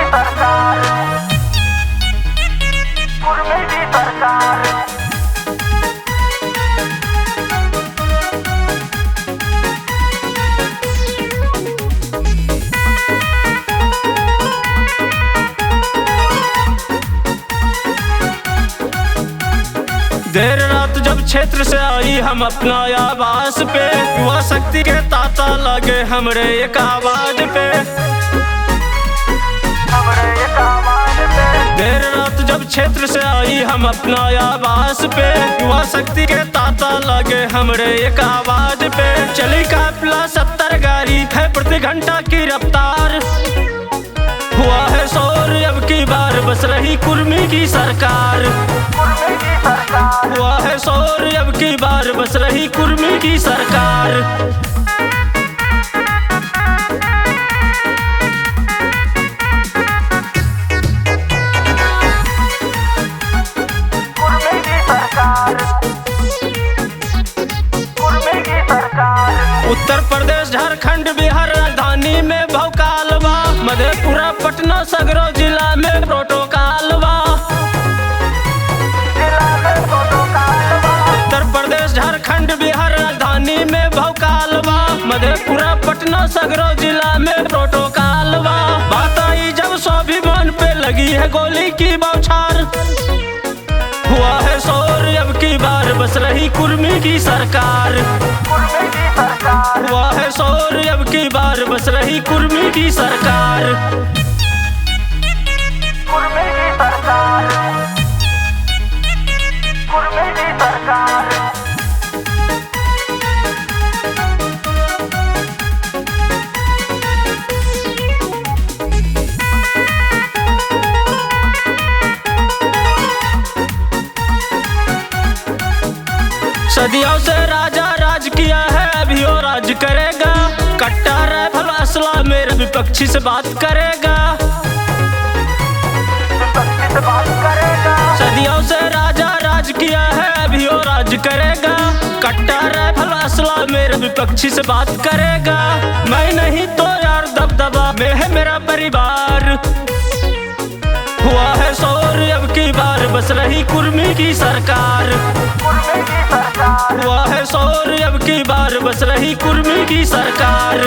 सरकार, कुर्मी की सरकार। देर रात जब क्षेत्र से आई हम अपना आवास पे, युवा शक्ति के ताता लगे हमरे एक आवाज पे, हमरे एक आवाज पे। देर रात जब क्षेत्र से आई हम अपना आवास पे, युवा शक्ति के ताता लगे हमरे एक आवाज पे। चली काफिला 70 गाड़ी है प्रति घंटा की रफ्तार, हुआ है शोर अब की बार बस रही कुर्मी की सरकार, कुर्मी की सरकार। हुआ है शोर अब की बार बस रही कुर्मी की सरकार। कुर्मी की सरकार, कुर्मी की सरकार। उत्तर प्रदेश झारखंड बिहार राजधानी में भौकाल बा, मधेपुरा पटना सगरो जिला में प्रोटोकॉल बा, उत्तर प्रदेश झारखंड बिहार राजधानी में भौकाल बा, मधेपुरा पटना सगरो जिला में प्रोटोकॉल बा। बात आई जब स्वाभिमान पे लगी है गोली की बौछार, हुआ है शोर अब की बार बस रही कुर्मी की सरकार, कुर्मी की सरकार। हुआ है शोर अब की बार बस रही कुर्मी की सरकार, कुर्मी की सरकार, कुर्मी की सरकार। सदियों से राजा राज किया है अभी वो राज करेगा, कट्टा राइफल असला मेरे विपक्षी से बात करेगा, विपक्षी से बात करेगा। सदियों से राजा राज किया है अभी वो राज करेगा, कट्टा राइफल असला मेरे विपक्षी से बात करेगा। मैं नहीं तो यार दबदबा में है मेरा परिवार, हुआ है शोर अब की बार बस रही कुर्मी की सरकार, कुर्मी की सरकार। हुआ है शोर अब की बार बस रही कुर्मी की सरकार।